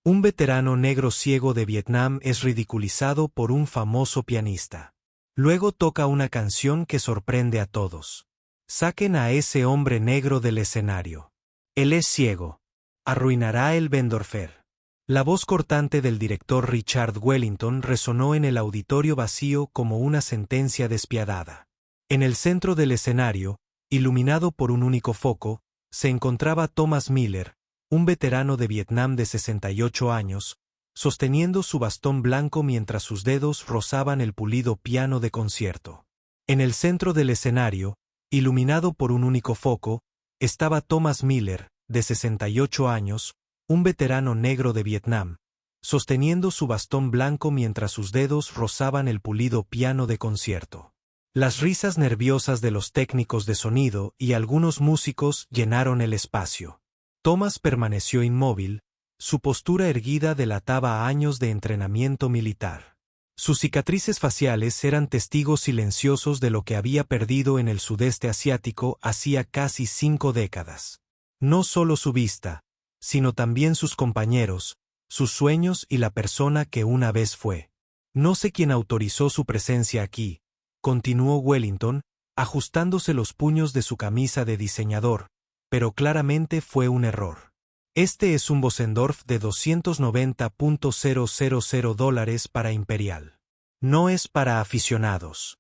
Un veterano negro ciego de Vietnam es ridiculizado por un famoso pianista. Luego toca una canción que sorprende a todos. Saquen a ese hombre negro del escenario. Él es ciego. Arruinará el Wendorfer. La voz cortante del director Richard Wellington resonó en el auditorio vacío como una sentencia despiadada. En el centro del escenario, iluminado por un único foco, se encontraba Thomas Miller, un veterano de Vietnam de 68 años, sosteniendo su bastón blanco mientras sus dedos rozaban el pulido piano de concierto. En el centro del escenario, iluminado por un único foco, estaba Thomas Miller, de 68 años, un veterano negro de Vietnam, sosteniendo su bastón blanco mientras sus dedos rozaban el pulido piano de concierto. Las risas nerviosas de los técnicos de sonido y algunos músicos llenaron el espacio. Thomas permaneció inmóvil, su postura erguida delataba años de entrenamiento militar. Sus cicatrices faciales eran testigos silenciosos de lo que había perdido en el sudeste asiático hacía casi 5 décadas. No solo su vista, sino también sus compañeros, sus sueños y la persona que una vez fue. No sé quién autorizó su presencia aquí, continuó Wellington, ajustándose los puños de su camisa de diseñador, pero claramente fue un error. Este es un Bösendorf de $290,000 para Imperial. No es para aficionados.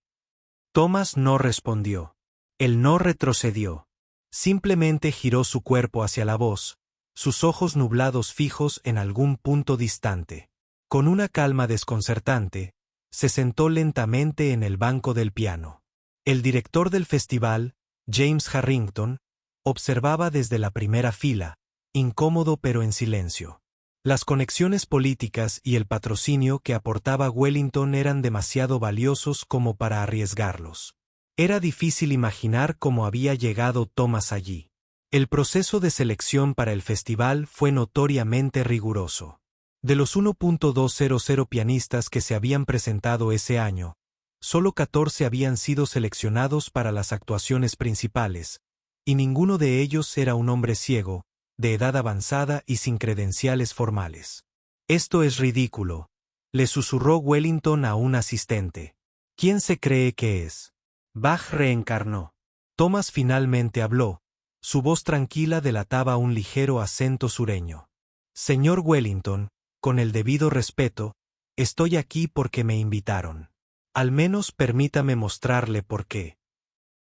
Thomas no respondió. Él no retrocedió. Simplemente giró su cuerpo hacia la voz, sus ojos nublados fijos en algún punto distante. Con una calma desconcertante, se sentó lentamente en el banco del piano. El director del festival, James Harrington, observaba desde la primera fila, incómodo pero en silencio. Las conexiones políticas y el patrocinio que aportaba Wellington eran demasiado valiosos como para arriesgarlos. Era difícil imaginar cómo había llegado Thomas allí. El proceso de selección para el festival fue notoriamente riguroso. De los 1.200 pianistas que se habían presentado ese año, solo 14 habían sido seleccionados para las actuaciones principales, y ninguno de ellos era un hombre ciego, de edad avanzada y sin credenciales formales. Esto es ridículo, le susurró Wellington a un asistente. ¿Quién se cree que es? Bach reencarnó. Thomas finalmente habló. Su voz tranquila delataba un ligero acento sureño. Señor Wellington, con el debido respeto, estoy aquí porque me invitaron. Al menos permítame mostrarle por qué.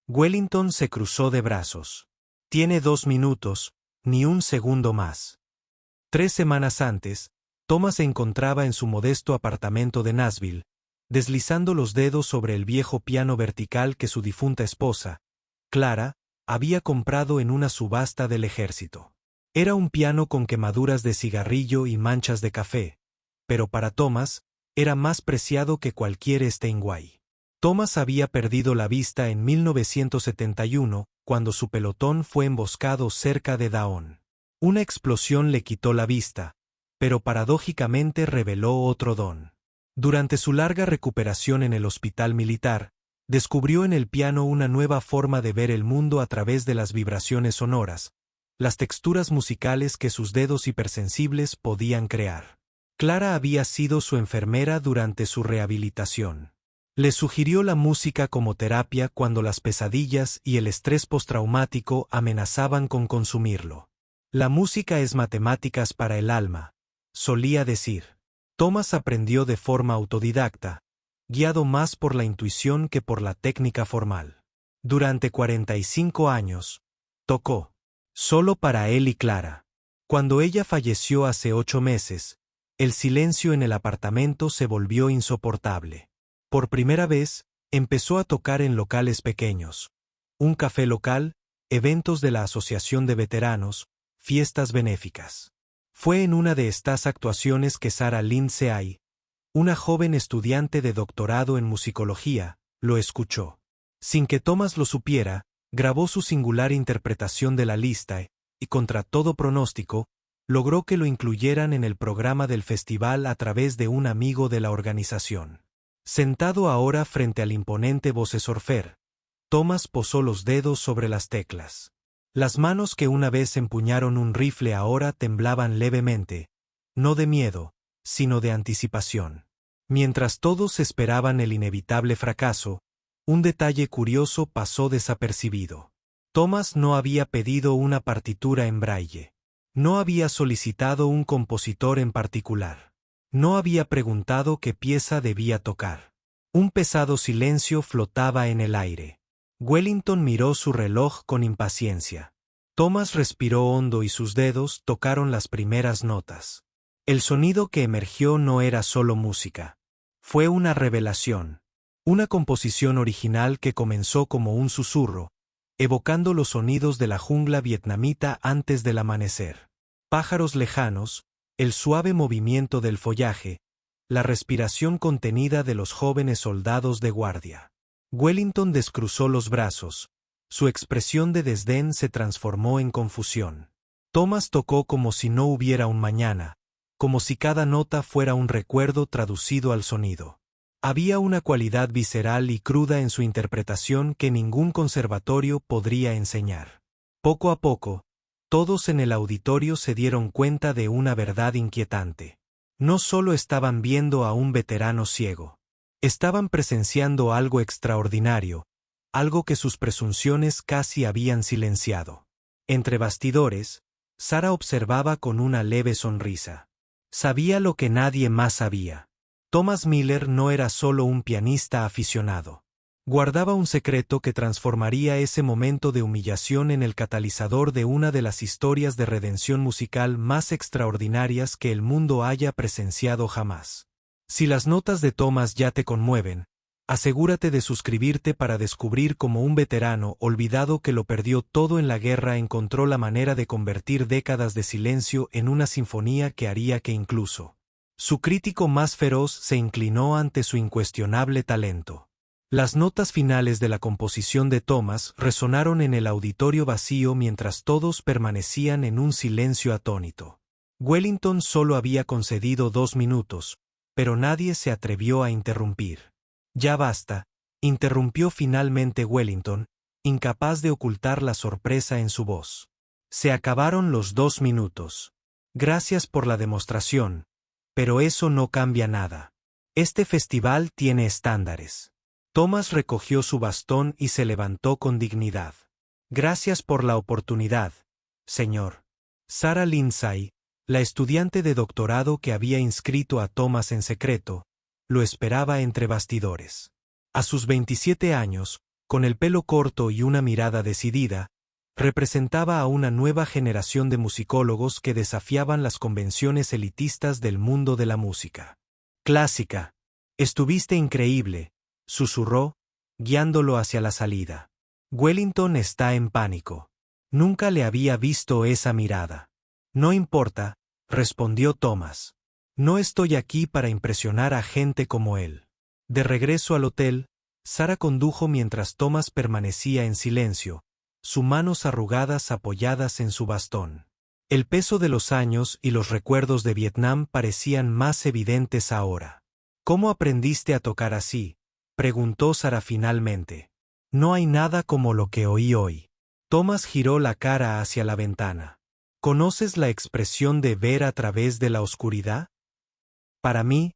Wellington se cruzó de brazos. Tiene 2 minutos, ni un segundo más. 3 semanas antes, Thomas se encontraba en su modesto apartamento de Nashville, deslizando los dedos sobre el viejo piano vertical que su difunta esposa, Clara, había comprado en una subasta del ejército. Era un piano con quemaduras de cigarrillo y manchas de café, pero para Thomas, era más preciado que cualquier Steinway. Thomas había perdido la vista en 1971, cuando su pelotón fue emboscado cerca de Daon. Una explosión le quitó la vista, pero paradójicamente reveló otro don. Durante su larga recuperación en el hospital militar, descubrió en el piano una nueva forma de ver el mundo a través de las vibraciones sonoras, las texturas musicales que sus dedos hipersensibles podían crear. Clara había sido su enfermera durante su rehabilitación. Le sugirió la música como terapia cuando las pesadillas y el estrés postraumático amenazaban con consumirlo. La música es matemáticas para el alma, solía decir. Thomas aprendió de forma autodidacta, guiado más por la intuición que por la técnica formal. Durante 45 años, tocó, solo para él y Clara. Cuando ella falleció hace 8 meses, el silencio en el apartamento se volvió insoportable. Por primera vez, empezó a tocar en locales pequeños. Un café local, eventos de la Asociación de Veteranos, fiestas benéficas. Fue en una de estas actuaciones que Sarah Lindsay, una joven estudiante de doctorado en musicología, lo escuchó. Sin que Thomas lo supiera, grabó su singular interpretación de la lista y, contra todo pronóstico, logró que lo incluyeran en el programa del festival a través de un amigo de la organización. Sentado ahora frente al imponente Bösendorfer, Thomas posó los dedos sobre las teclas. Las manos que una vez empuñaron un rifle ahora temblaban levemente, no de miedo, sino de anticipación. Mientras todos esperaban el inevitable fracaso, un detalle curioso pasó desapercibido. Thomas no había pedido una partitura en braille. No había solicitado un compositor en particular. No había preguntado qué pieza debía tocar. Un pesado silencio flotaba en el aire. Wellington miró su reloj con impaciencia. Thomas respiró hondo y sus dedos tocaron las primeras notas. El sonido que emergió no era solo música. Fue una revelación. Una composición original que comenzó como un susurro, evocando los sonidos de la jungla vietnamita antes del amanecer. Pájaros lejanos, el suave movimiento del follaje, la respiración contenida de los jóvenes soldados de guardia. Wellington descruzó los brazos. Su expresión de desdén se transformó en confusión. Thomas tocó como si no hubiera un mañana, como si cada nota fuera un recuerdo traducido al sonido. Había una cualidad visceral y cruda en su interpretación que ningún conservatorio podría enseñar. Poco a poco, todos en el auditorio se dieron cuenta de una verdad inquietante. No solo estaban viendo a un veterano ciego. Estaban presenciando algo extraordinario, algo que sus presunciones casi habían silenciado. Entre bastidores, Sara observaba con una leve sonrisa. Sabía lo que nadie más sabía. Thomas Miller no era solo un pianista aficionado. Guardaba un secreto que transformaría ese momento de humillación en el catalizador de una de las historias de redención musical más extraordinarias que el mundo haya presenciado jamás. Si las notas de Thomas ya te conmueven, asegúrate de suscribirte para descubrir cómo un veterano olvidado que lo perdió todo en la guerra encontró la manera de convertir décadas de silencio en una sinfonía que haría que incluso su crítico más feroz se inclinó ante su incuestionable talento. Las notas finales de la composición de Thomas resonaron en el auditorio vacío mientras todos permanecían en un silencio atónito. Wellington solo había concedido 2 minutos, pero nadie se atrevió a interrumpir. Ya basta, interrumpió finalmente Wellington, incapaz de ocultar la sorpresa en su voz. Se acabaron los 2 minutos. Gracias por la demostración, pero eso no cambia nada. Este festival tiene estándares. Thomas recogió su bastón y se levantó con dignidad. Gracias por la oportunidad, señor. Sarah Lindsay, la estudiante de doctorado que había inscrito a Thomas en secreto, lo esperaba entre bastidores. A sus 27 años, con el pelo corto y una mirada decidida, representaba a una nueva generación de musicólogos que desafiaban las convenciones elitistas del mundo de la música clásica. Estuviste increíble, susurró, guiándolo hacia la salida. Wellington está en pánico. Nunca le había visto esa mirada. No importa, respondió Thomas. No estoy aquí para impresionar a gente como él. De regreso al hotel, Sara condujo mientras Thomas permanecía en silencio, sus manos arrugadas apoyadas en su bastón. El peso de los años y los recuerdos de Vietnam parecían más evidentes ahora. ¿Cómo aprendiste a tocar así?, preguntó Sara finalmente. No hay nada como lo que oí hoy. Thomas giró la cara hacia la ventana. ¿Conoces la expresión de ver a través de la oscuridad? Para mí,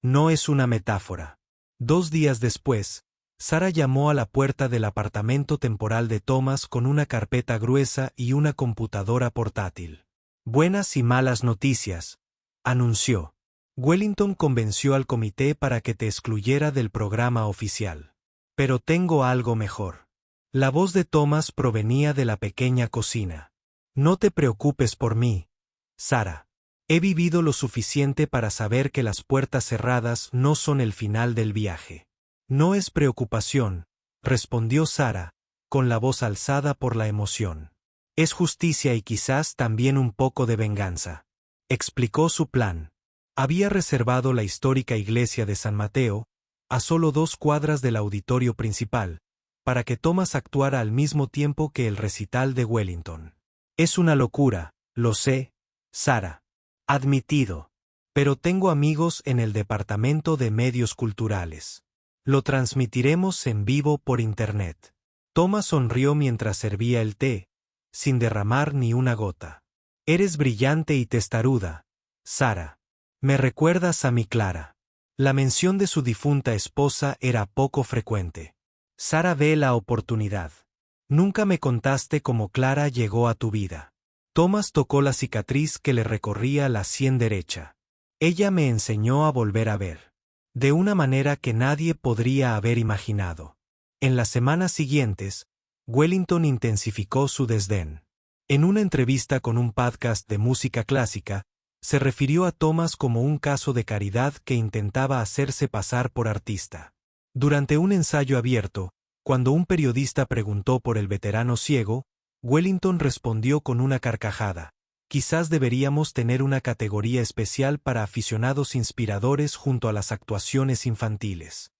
no es una metáfora. 2 días después, Sara llamó a la puerta del apartamento temporal de Thomas con una carpeta gruesa y una computadora portátil. Buenas y malas noticias, anunció. Wellington convenció al comité para que te excluyera del programa oficial. Pero tengo algo mejor. La voz de Thomas provenía de la pequeña cocina. No te preocupes por mí, Sara. He vivido lo suficiente para saber que las puertas cerradas no son el final del viaje. No es preocupación, respondió Sara, con la voz alzada por la emoción. Es justicia y quizás también un poco de venganza. Explicó su plan. Había reservado la histórica iglesia de San Mateo, a solo 2 cuadras del auditorio principal, para que Thomas actuara al mismo tiempo que el recital de Wellington. Es una locura, lo sé, Sara. Admitido. Pero tengo amigos en el departamento de medios culturales. Lo transmitiremos en vivo por internet. Thomas sonrió mientras servía el té, sin derramar ni una gota. Eres brillante y testaruda, Sara. Me recuerdas a mi Clara. La mención de su difunta esposa era poco frecuente. Sara ve la oportunidad. Nunca me contaste cómo Clara llegó a tu vida. Thomas tocó la cicatriz que le recorría la sien derecha. Ella me enseñó a volver a ver. De una manera que nadie podría haber imaginado. En las semanas siguientes, Wellington intensificó su desdén. En una entrevista con un podcast de música clásica, se refirió a Thomas como un caso de caridad que intentaba hacerse pasar por artista. Durante un ensayo abierto, cuando un periodista preguntó por el veterano ciego, Wellington respondió con una carcajada: quizás deberíamos tener una categoría especial para aficionados inspiradores junto a las actuaciones infantiles.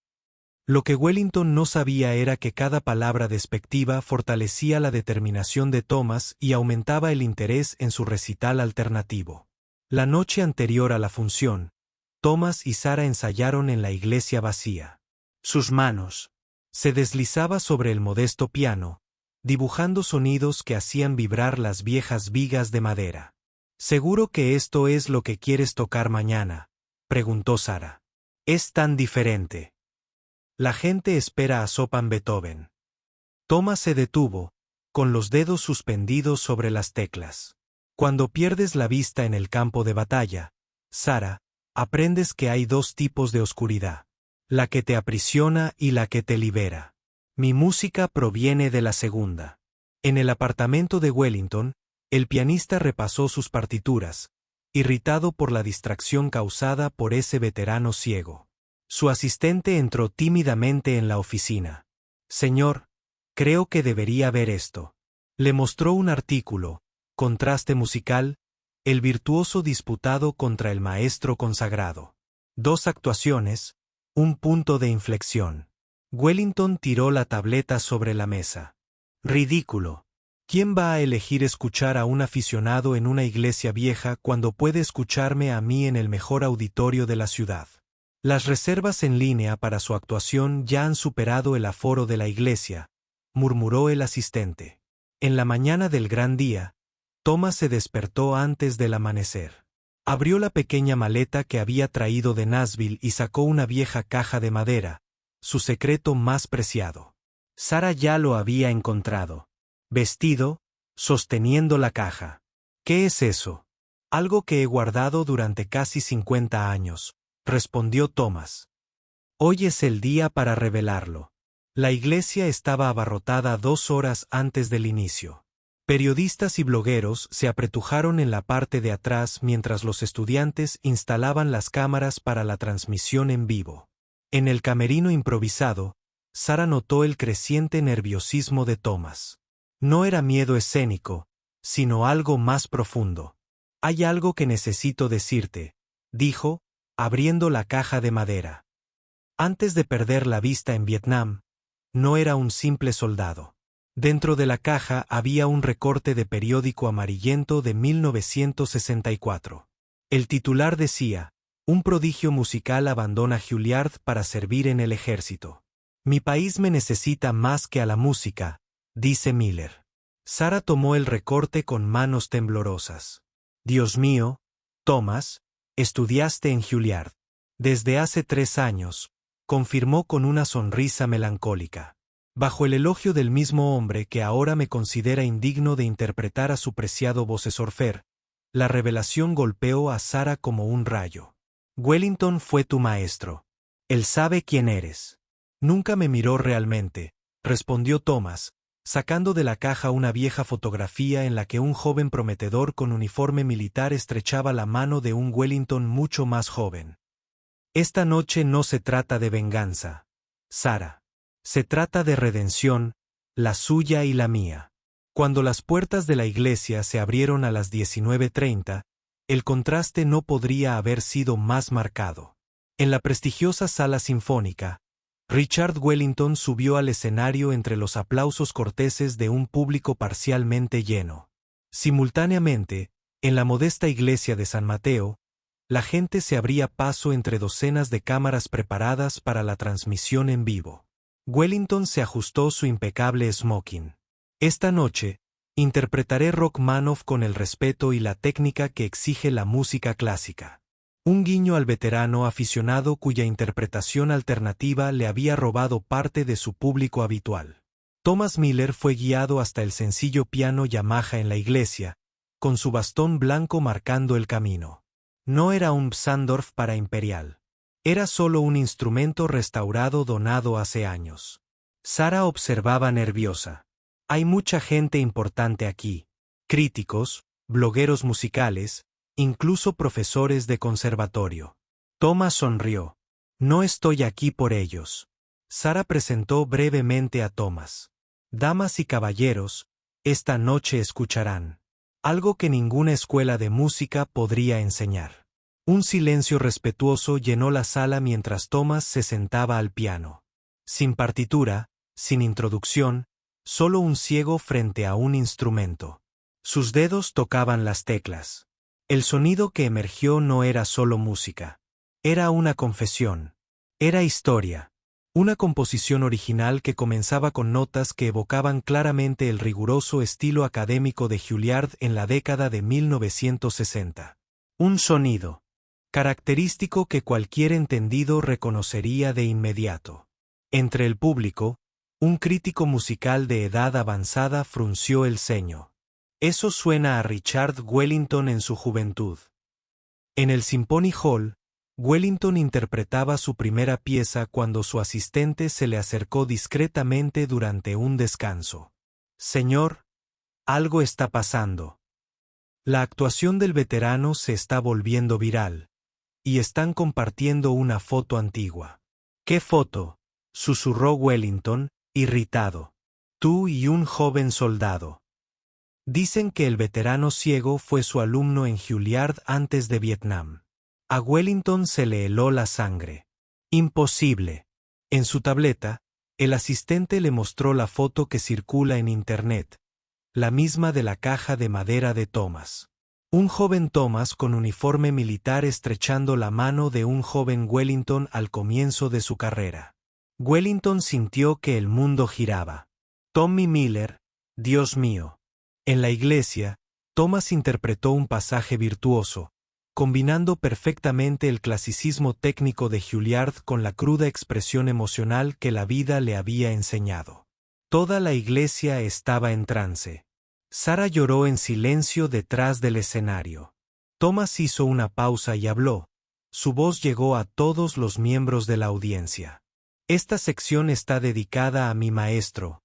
Lo que Wellington no sabía era que cada palabra despectiva fortalecía la determinación de Thomas y aumentaba el interés en su recital alternativo. La noche anterior a la función, Thomas y Sara ensayaron en la iglesia vacía. Sus manos se deslizaba sobre el modesto piano, dibujando sonidos que hacían vibrar las viejas vigas de madera. ¿Seguro que esto es lo que quieres tocar mañana?, preguntó Sara. Es tan diferente. La gente espera a Chopin Beethoven. Thomas se detuvo, con los dedos suspendidos sobre las teclas. Cuando pierdes la vista en el campo de batalla, Sara, aprendes que hay dos tipos de oscuridad: la que te aprisiona y la que te libera. Mi música proviene de la segunda. En el apartamento de Wellington, el pianista repasó sus partituras, irritado por la distracción causada por ese veterano ciego. Su asistente entró tímidamente en la oficina. Señor, creo que debería ver esto. Le mostró un artículo: Contraste musical, el virtuoso disputado contra el maestro consagrado. 2 actuaciones, un punto de inflexión. Wellington tiró la tableta sobre la mesa. Ridículo. ¿Quién va a elegir escuchar a un aficionado en una iglesia vieja cuando puede escucharme a mí en el mejor auditorio de la ciudad? Las reservas en línea para su actuación ya han superado el aforo de la iglesia, murmuró el asistente. En la mañana del gran día, Thomas se despertó antes del amanecer. Abrió la pequeña maleta que había traído de Nashville y sacó una vieja caja de madera, su secreto más preciado. Sara ya lo había encontrado. Vestido, sosteniendo la caja. ¿Qué es eso? Algo que he guardado durante casi 50 años, respondió Thomas. Hoy es el día para revelarlo. La iglesia estaba abarrotada 2 horas antes del inicio. Periodistas y blogueros se apretujaron en la parte de atrás mientras los estudiantes instalaban las cámaras para la transmisión en vivo. En el camerino improvisado, Sara notó el creciente nerviosismo de Thomas. No era miedo escénico, sino algo más profundo. Hay algo que necesito decirte, dijo, abriendo la caja de madera. Antes de perder la vista en Vietnam, no era un simple soldado. Dentro de la caja había un recorte de periódico amarillento de 1964. El titular decía: un prodigio musical abandona Juilliard para servir en el ejército. Mi país me necesita más que a la música, dice Miller. Sara tomó el recorte con manos temblorosas. Dios mío, Thomas, estudiaste en Juilliard. Desde hace 3 años, confirmó con una sonrisa melancólica. Bajo el elogio del mismo hombre que ahora me considera indigno de interpretar a su preciado vocesorfer, la revelación golpeó a Sara como un rayo. Wellington fue tu maestro. Él sabe quién eres. Nunca me miró realmente, respondió Thomas, sacando de la caja una vieja fotografía en la que un joven prometedor con uniforme militar estrechaba la mano de un Wellington mucho más joven. Esta noche no se trata de venganza, Sara. Se trata de redención, la suya y la mía. Cuando las puertas de la iglesia se abrieron a las 19:30, el contraste no podría haber sido más marcado. En la prestigiosa sala sinfónica, Richard Wellington subió al escenario entre los aplausos corteses de un público parcialmente lleno. Simultáneamente, en la modesta iglesia de San Mateo, la gente se abría paso entre docenas de cámaras preparadas para la transmisión en vivo. Wellington se ajustó su impecable smoking. Esta noche, Interpretaré Rachmaninoff con el respeto y la técnica que exige la música clásica. Un guiño al veterano aficionado cuya interpretación alternativa le había robado parte de su público habitual. Thomas Miller fue guiado hasta el sencillo piano Yamaha en la iglesia, con su bastón blanco marcando el camino. No era un Psandorf para Imperial. Era solo un instrumento restaurado donado hace años. Sara observaba nerviosa. Hay mucha gente importante aquí. Críticos, blogueros musicales, incluso profesores de conservatorio. Thomas sonrió. No estoy aquí por ellos. Sara presentó brevemente a Thomas. Damas y caballeros, esta noche escucharán algo que ninguna escuela de música podría enseñar. Un silencio respetuoso llenó la sala mientras Thomas se sentaba al piano. Sin partitura, sin introducción, solo un ciego frente a un instrumento. Sus dedos tocaban las teclas. El sonido que emergió no era solo música. Era una confesión. Era historia. Una composición original que comenzaba con notas que evocaban claramente el riguroso estilo académico de Juilliard en la década de 1960. Un sonido característico que cualquier entendido reconocería de inmediato. Entre el público, un crítico musical de edad avanzada frunció el ceño. Eso suena a Richard Wellington en su juventud. En el Symphony Hall, Wellington interpretaba su primera pieza cuando su asistente se le acercó discretamente durante un descanso. Señor, algo está pasando. La actuación del veterano se está volviendo viral, y están compartiendo una foto antigua. ¿Qué foto?, susurró Wellington, irritado. Tú y un joven soldado. Dicen que el veterano ciego fue su alumno en Juilliard antes de Vietnam. A Wellington se le heló la sangre. Imposible. En su tableta, el asistente le mostró la foto que circula en Internet, la misma de la caja de madera de Thomas. Un joven Thomas con uniforme militar estrechando la mano de un joven Wellington al comienzo de su carrera. Wellington sintió que el mundo giraba. Tommy Miller, Dios mío. En la iglesia, Thomas interpretó un pasaje virtuoso, combinando perfectamente el clasicismo técnico de Juilliard con la cruda expresión emocional que la vida le había enseñado. Toda la iglesia estaba en trance. Sara lloró en silencio detrás del escenario. Thomas hizo una pausa y habló. Su voz llegó a todos los miembros de la audiencia. Esta sección está dedicada a mi maestro,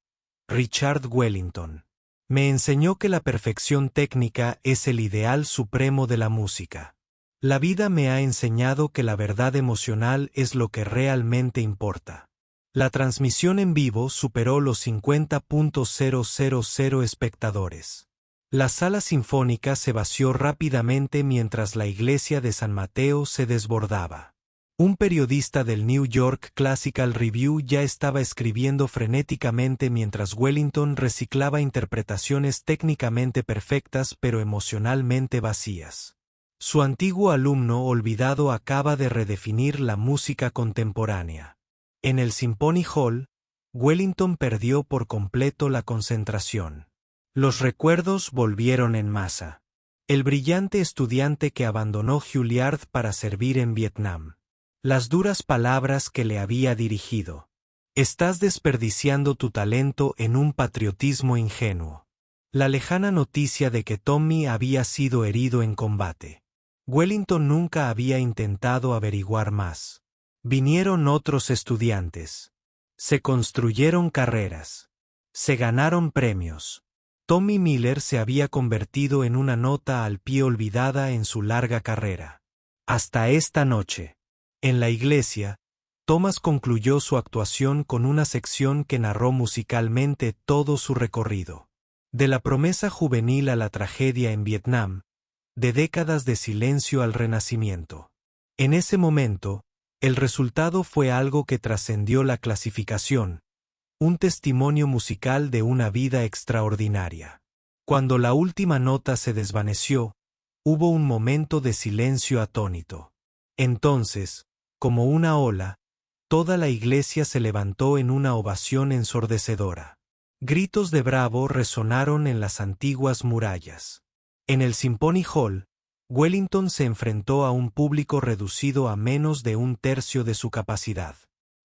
Richard Wellington. Me enseñó que la perfección técnica es el ideal supremo de la música. La vida me ha enseñado que la verdad emocional es lo que realmente importa. La transmisión en vivo superó los 50.000 espectadores. La sala sinfónica se vació rápidamente mientras la iglesia de San Mateo se desbordaba. Un periodista del New York Classical Review ya estaba escribiendo frenéticamente mientras Wellington reciclaba interpretaciones técnicamente perfectas pero emocionalmente vacías. Su antiguo alumno olvidado acaba de redefinir la música contemporánea. En el Symphony Hall, Wellington perdió por completo la concentración. Los recuerdos volvieron en masa. El brillante estudiante que abandonó Juilliard para servir en Vietnam. Las duras palabras que le había dirigido. Estás desperdiciando tu talento en un patriotismo ingenuo. La lejana noticia de que Tommy había sido herido en combate. Wellington nunca había intentado averiguar más. Vinieron otros estudiantes. Se construyeron carreras. Se ganaron premios. Tommy Miller se había convertido en una nota al pie olvidada en su larga carrera. Hasta esta noche. En la iglesia, Thomas concluyó su actuación con una sección que narró musicalmente todo su recorrido. De la promesa juvenil a la tragedia en Vietnam, de décadas de silencio al renacimiento. En ese momento, el resultado fue algo que trascendió la clasificación, un testimonio musical de una vida extraordinaria. Cuando la última nota se desvaneció, hubo un momento de silencio atónito. Entonces, como una ola, toda la iglesia se levantó en una ovación ensordecedora. Gritos de bravo resonaron en las antiguas murallas. En el Symphony Hall, Wellington se enfrentó a un público reducido a menos de un tercio de su capacidad.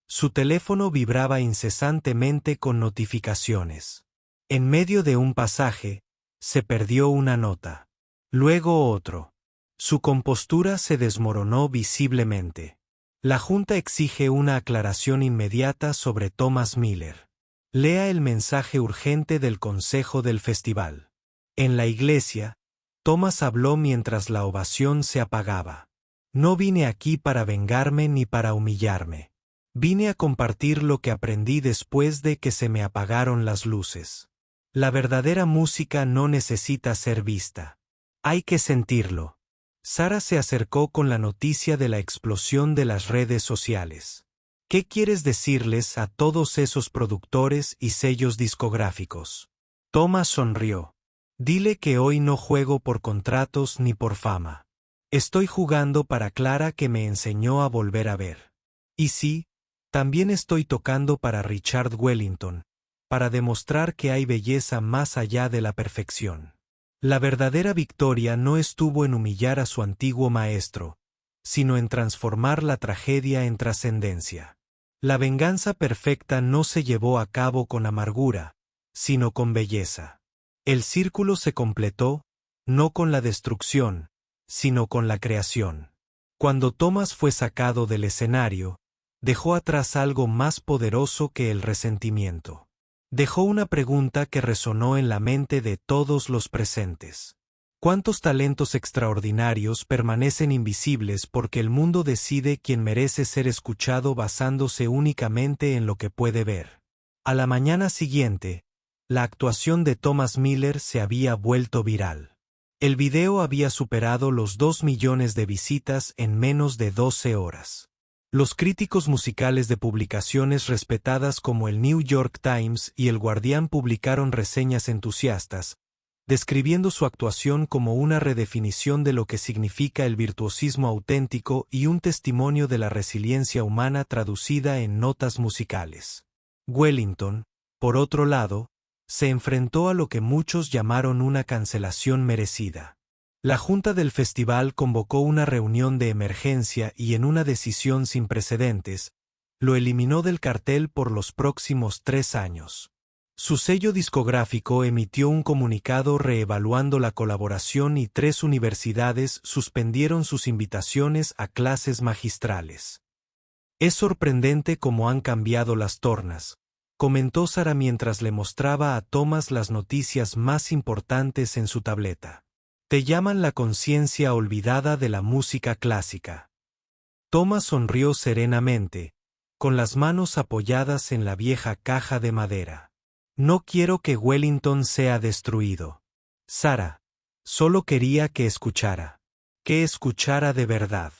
Su teléfono vibraba incesantemente con notificaciones. En medio de un pasaje, se perdió una nota. Luego otro. Su compostura se desmoronó visiblemente. La Junta exige una aclaración inmediata sobre Thomas Miller. Lea el mensaje urgente del Consejo del Festival. En la iglesia, Thomas habló mientras la ovación se apagaba. No vine aquí para vengarme ni para humillarme. Vine a compartir lo que aprendí después de que se me apagaron las luces. La verdadera música no necesita ser vista. Hay que sentirlo. Sara se acercó con la noticia de la explosión de las redes sociales. ¿Qué quieres decirles a todos esos productores y sellos discográficos? Thomas sonrió. Dile que hoy no juego por contratos ni por fama. Estoy jugando para Clara, que me enseñó a volver a ver. Y sí, también estoy tocando para Richard Wellington, para demostrar que hay belleza más allá de la perfección. La verdadera victoria no estuvo en humillar a su antiguo maestro, sino en transformar la tragedia en trascendencia. La venganza perfecta no se llevó a cabo con amargura, sino con belleza. El círculo se completó, no con la destrucción, sino con la creación. Cuando Thomas fue sacado del escenario, dejó atrás algo más poderoso que el resentimiento. Dejó una pregunta que resonó en la mente de todos los presentes. ¿Cuántos talentos extraordinarios permanecen invisibles porque el mundo decide quién merece ser escuchado basándose únicamente en lo que puede ver? A la mañana siguiente, la actuación de Thomas Miller se había vuelto viral. El video había superado los 2 millones de visitas en menos de 12 horas. Los críticos musicales de publicaciones respetadas como el New York Times y el Guardian publicaron reseñas entusiastas, describiendo su actuación como una redefinición de lo que significa el virtuosismo auténtico y un testimonio de la resiliencia humana traducida en notas musicales. Wellington, por otro lado, se enfrentó a lo que muchos llamaron una cancelación merecida. La Junta del Festival convocó una reunión de emergencia y en una decisión sin precedentes, lo eliminó del cartel por los próximos 3 años. Su sello discográfico emitió un comunicado reevaluando la colaboración y 3 universidades suspendieron sus invitaciones a clases magistrales. Es sorprendente cómo han cambiado las tornas, comentó Sara mientras le mostraba a Thomas las noticias más importantes en su tableta. Te llaman la conciencia olvidada de la música clásica. Thomas sonrió serenamente, con las manos apoyadas en la vieja caja de madera. No quiero que Wellington sea destruido. Sara, solo quería que escuchara de verdad.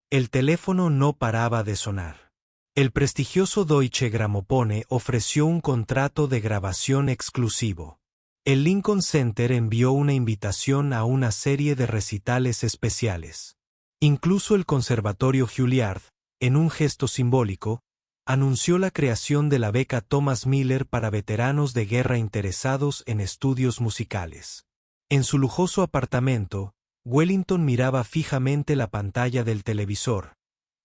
El teléfono no paraba de sonar. El prestigioso Deutsche Grammophone ofreció un contrato de grabación exclusivo. El Lincoln Center envió una invitación a una serie de recitales especiales. Incluso el Conservatorio Juilliard, en un gesto simbólico, anunció la creación de la beca Thomas Miller para veteranos de guerra interesados en estudios musicales. En su lujoso apartamento, Wellington miraba fijamente la pantalla del televisor,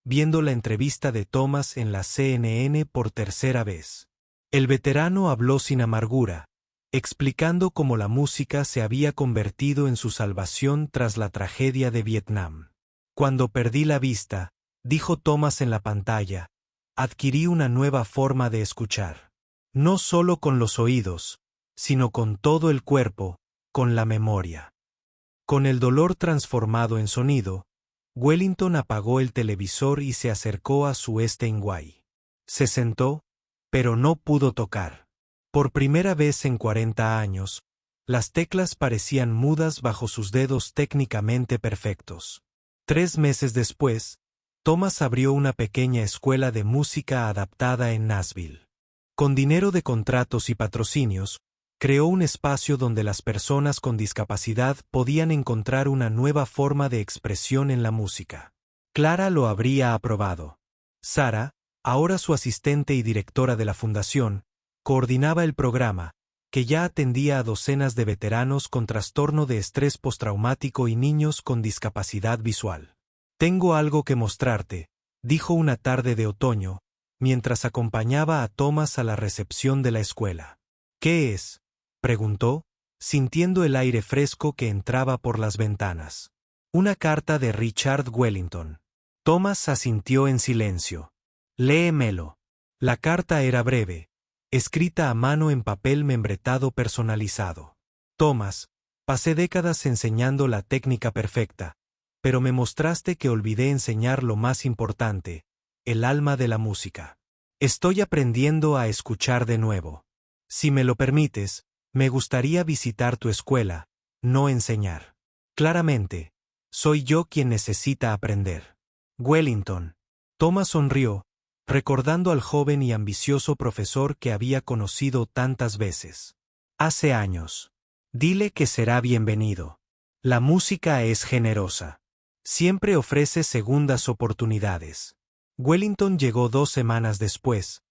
viendo la entrevista de Thomas en la CNN por tercera vez. El veterano habló sin amargura, explicando cómo la música se había convertido en su salvación tras la tragedia de Vietnam. Cuando perdí la vista, dijo Thomas en la pantalla, adquirí una nueva forma de escuchar. No solo con los oídos, sino con todo el cuerpo, con la memoria. Con el dolor transformado en sonido, Wellington apagó el televisor y se acercó a su Steinway. Se sentó, pero no pudo tocar. Por primera vez en 40 años, las teclas parecían mudas bajo sus dedos técnicamente perfectos. 3 meses después, Thomas abrió una pequeña escuela de música adaptada en Nashville. Con dinero de contratos y patrocinios, creó un espacio donde las personas con discapacidad podían encontrar una nueva forma de expresión en la música. Clara lo habría aprobado. Sara, ahora su asistente y directora de la fundación, Coordinaba el programa, que ya atendía a docenas de veteranos con trastorno de estrés postraumático y niños con discapacidad visual. «Tengo algo que mostrarte», dijo una tarde de otoño, mientras acompañaba a Thomas a la recepción de la escuela. «¿Qué es?», preguntó, sintiendo el aire fresco que entraba por las ventanas. «Una carta de Richard Wellington». Thomas asintió en silencio. «Léemelo». La carta era breve, escrita a mano en papel membretado personalizado. «Thomas, pasé décadas enseñando la técnica perfecta, pero me mostraste que olvidé enseñar lo más importante, el alma de la música. Estoy aprendiendo a escuchar de nuevo. Si me lo permites, me gustaría visitar tu escuela, no enseñar. Claramente, soy yo quien necesita aprender. Wellington». Thomas sonrió, recordando al joven y ambicioso profesor que había conocido tantas veces. «Hace años. Dile que será bienvenido. La música es generosa. Siempre ofrece segundas oportunidades». Wellington llegó 2 semanas después,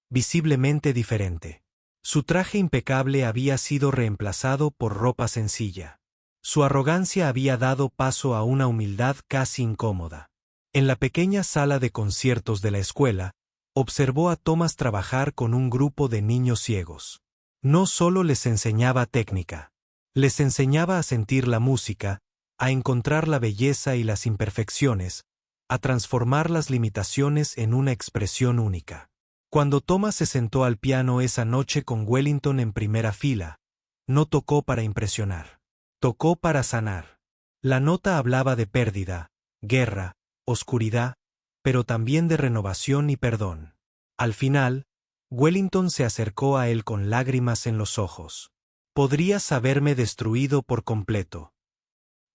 visiblemente diferente. Su traje impecable había sido reemplazado por ropa sencilla. Su arrogancia había dado paso a una humildad casi incómoda. En la pequeña sala de conciertos de la escuela, observó a Thomas trabajar con un grupo de niños ciegos. No solo les enseñaba técnica, les enseñaba a sentir la música, a encontrar la belleza y las imperfecciones, a transformar las limitaciones en una expresión única. Cuando Thomas se sentó al piano esa noche con Wellington en primera fila, no tocó para impresionar. Tocó para sanar. La nota hablaba de pérdida, guerra, oscuridad, pero también de renovación y perdón. Al final, Wellington se acercó a él con lágrimas en los ojos. «Podrías haberme destruido por completo.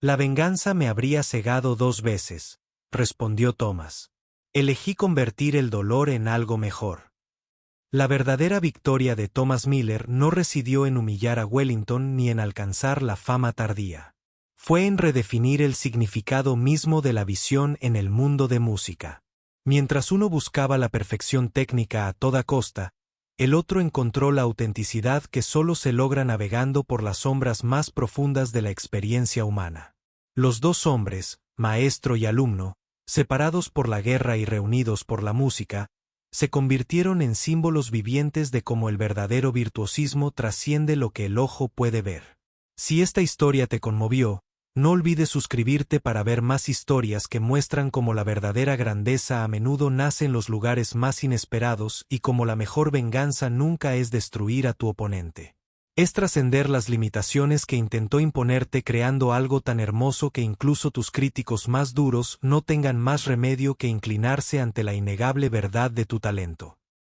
La venganza me habría cegado 2 veces», respondió Thomas. «Elegí convertir el dolor en algo mejor». La verdadera victoria de Thomas Miller no residió en humillar a Wellington ni en alcanzar la fama tardía. Fue en redefinir el significado mismo de la visión en el mundo de música. Mientras uno buscaba la perfección técnica a toda costa, el otro encontró la autenticidad que solo se logra navegando por las sombras más profundas de la experiencia humana. Los 2 hombres, maestro y alumno, separados por la guerra y reunidos por la música, se convirtieron en símbolos vivientes de cómo el verdadero virtuosismo trasciende lo que el ojo puede ver. Si esta historia te conmovió, no olvides suscribirte para ver más historias que muestran cómo la verdadera grandeza a menudo nace en los lugares más inesperados y cómo la mejor venganza nunca es destruir a tu oponente. Es trascender las limitaciones que intentó imponerte creando algo tan hermoso que incluso tus críticos más duros no tengan más remedio que inclinarse ante la innegable verdad de tu talento.